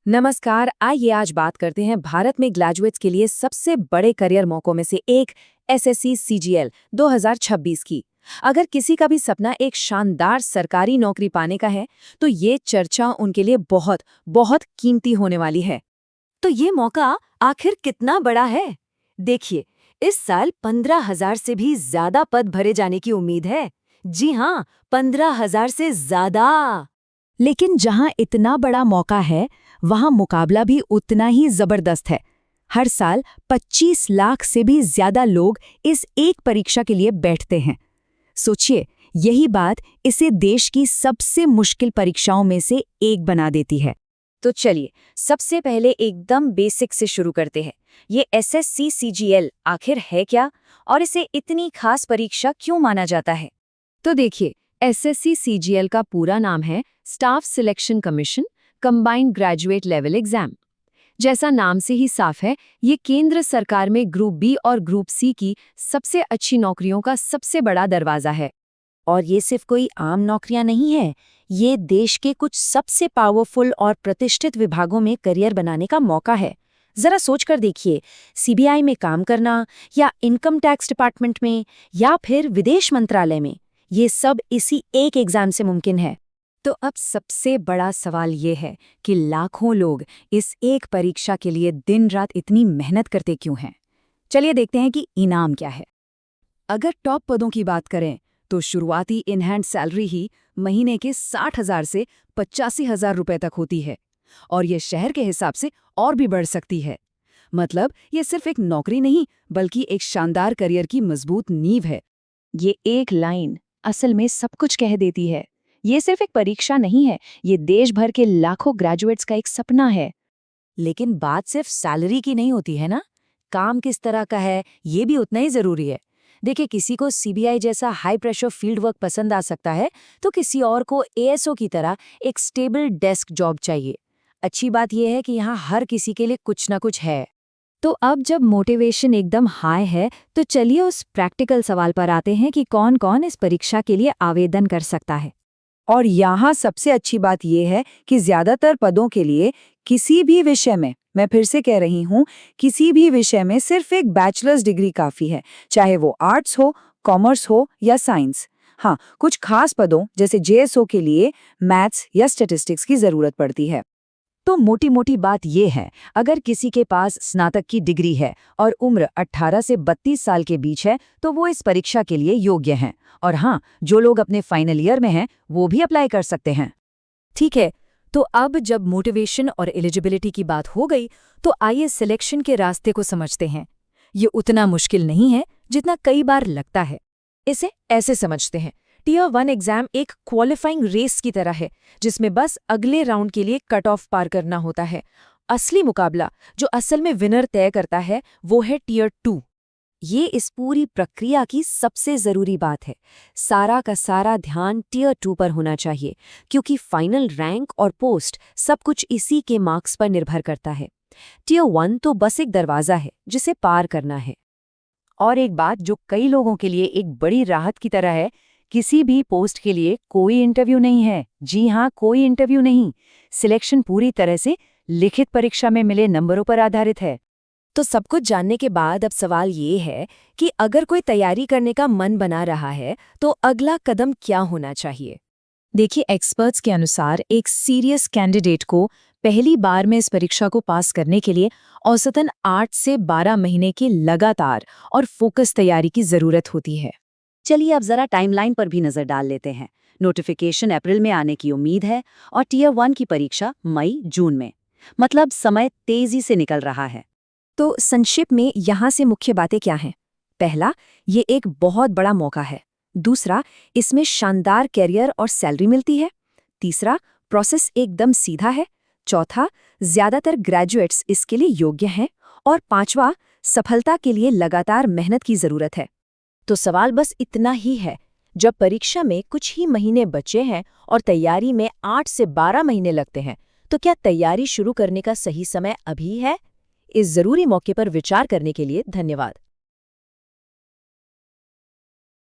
नमस्कार। आइए आज बात करते हैं भारत में ग्रेजुएट्स के लिए सबसे बड़े करियर मौकों में से एक एसएससी सीजीएल 2026 की। अगर किसी का भी सपना एक शानदार सरकारी नौकरी पाने का है तो ये चर्चा उनके लिए बहुत बहुत कीमती होने वाली है। तो ये मौका आखिर कितना बड़ा है? देखिए, इस साल 15,000 से भी ज्यादा पद भरे जाने की उम्मीद है। जी हाँ, 15,000 से ज्यादा। लेकिन जहां इतना बड़ा मौका है वहां मुकाबला भी उतना ही जबरदस्त है। हर साल 25 लाख से भी ज्यादा लोग इस एक परीक्षा के लिए बैठते हैं। सोचिए, यही बात इसे देश की सबसे मुश्किल परीक्षाओं में से एक बना देती है। तो चलिए, सबसे पहले एकदम बेसिक से शुरू करते हैं। ये एसएससी सीजीएल आखिर है क्या और इसे इतनी खास परीक्षा क्यों माना जाता है? तो देखिए, एसएससी सीजीएल का पूरा नाम है staff selection commission combined graduate level exam. जैसा नाम से ही साफ है, ये केंद्र सरकार में ग्रुप बी और ग्रुप सी की सबसे अच्छी नौकरियों का सबसे बड़ा दरवाजा है। और ये सिर्फ कोई आम नौकरियां नहीं है, ये देश के कुछ सबसे पावरफुल और प्रतिष्ठित विभागों में करियर बनाने का मौका है। जरा सोचकर देखिए, सीबीआई में काम करना या इनकम टैक्स डिपार्टमेंट में या फिर विदेश मंत्रालय में, ये सब इसी एक एग्जाम से मुमकिन है। तो अब सबसे बड़ा सवाल ये है कि लाखों लोग इस एक परीक्षा के लिए दिन रात इतनी मेहनत करते क्यों हैं? चलिए देखते हैं कि इनाम क्या है। अगर टॉप पदों की बात करें तो शुरुआती इन हैंड सैलरी ही महीने के 60,000 से 85,000 रुपए तक होती है, और ये शहर के हिसाब से और भी बढ़ सकती है। मतलब ये सिर्फ एक नौकरी नहीं बल्कि एक शानदार करियर की मजबूत नींव है। ये एक लाइन असल में सब कुछ कह देती है। ये सिर्फ एक परीक्षा नहीं है, ये देश भर के लाखों ग्रेजुएट्स का एक सपना है। लेकिन बात सिर्फ सैलरी की नहीं होती है ना, काम किस तरह का है ये भी उतना ही जरूरी है। देखिए, किसी को सीबीआई जैसा हाई प्रेशर फील्ड वर्क पसंद आ सकता है, तो किसी और को एएसओ की तरह एक स्टेबल डेस्क जॉब चाहिए। अच्छी बात यह है कि यहाँ हर किसी के लिए कुछ ना कुछ है। तो अब जब मोटिवेशन एकदम हाई है तो चलिए उस प्रैक्टिकल सवाल पर आते हैं कि कौन कौन इस परीक्षा के लिए आवेदन कर सकता है। और यहाँ सबसे अच्छी बात यह है कि ज्यादातर पदों के लिए किसी भी विषय में, मैं फिर से कह रही हूँ, किसी भी विषय में सिर्फ एक बैचलर्स डिग्री काफी है, चाहे वो आर्ट्स हो, कॉमर्स हो या साइंस। हाँ, कुछ खास पदों जैसे जेएसओ के लिए मैथ्स या स्टैटिस्टिक्स की जरूरत पड़ती है। तो मोटी मोटी बात यह है, अगर किसी के पास स्नातक की डिग्री है और उम्र 18 से 32 साल के बीच है तो वो इस परीक्षा के लिए योग्य हैं। और हाँ, जो लोग अपने फाइनल ईयर में हैं वो भी अप्लाई कर सकते हैं। ठीक है, तो अब जब मोटिवेशन और एलिजिबिलिटी की बात हो गई तो आइए सिलेक्शन के रास्ते को समझते हैं। ये उतना मुश्किल नहीं है जितना कई बार लगता है। इसे ऐसे समझते हैं, टियर 1 एग्जाम एक क्वालिफाइंग रेस की तरह है जिसमें बस अगले राउंड के लिए कट ऑफ पार करना होता है। असली मुकाबला जो असल में विनर तय करता है वो है टियर 2। ये इस पूरी प्रक्रिया की सबसे जरूरी बात है। सारा का सारा ध्यान टियर 2 पर होना चाहिए, क्योंकि फाइनल रैंक और पोस्ट सब कुछ इसी के मार्क्स पर निर्भर करता है। टियर 1 तो बस एक दरवाजा है जिसे पार करना है। और एक बात जो कई लोगों के लिए एक बड़ी राहत की तरह है, किसी भी पोस्ट के लिए कोई इंटरव्यू नहीं है। जी हाँ, कोई इंटरव्यू नहीं। सिलेक्शन पूरी तरह से लिखित परीक्षा में मिले नंबरों पर आधारित है। तो सब कुछ जानने के बाद अब सवाल ये है कि अगर कोई तैयारी करने का मन बना रहा है तो अगला कदम क्या होना चाहिए? देखिए, एक्सपर्ट्स के अनुसार एक सीरियस कैंडिडेट को पहली बार में इस परीक्षा को पास करने के लिए औसतन 8 से 12 महीने की लगातार और फोकस तैयारी की जरूरत होती है। चलिए अब जरा टाइमलाइन पर भी नजर डाल लेते हैं। नोटिफिकेशन अप्रैल में आने की उम्मीद है और टियर 1 की परीक्षा मई जून में। मतलब समय तेजी से निकल रहा है। तो संक्षिप्त में यहाँ से मुख्य बातें क्या हैं? पहला, ये एक बहुत बड़ा मौका है। दूसरा, इसमें शानदार कैरियर और सैलरी मिलती है। तीसरा, प्रोसेस एकदम सीधा है। चौथा, ज्यादातर ग्रेजुएट्स इसके लिए योग्य हैं। और पांचवा, सफलता के लिए लगातार मेहनत की जरूरत है। तो सवाल बस इतना ही है, जब परीक्षा में कुछ ही महीने बचे हैं और तैयारी में 8 से 12 महीने लगते हैं, तो क्या तैयारी शुरू करने का सही समय अभी है? इस जरूरी मौके पर विचार करने के लिए धन्यवाद।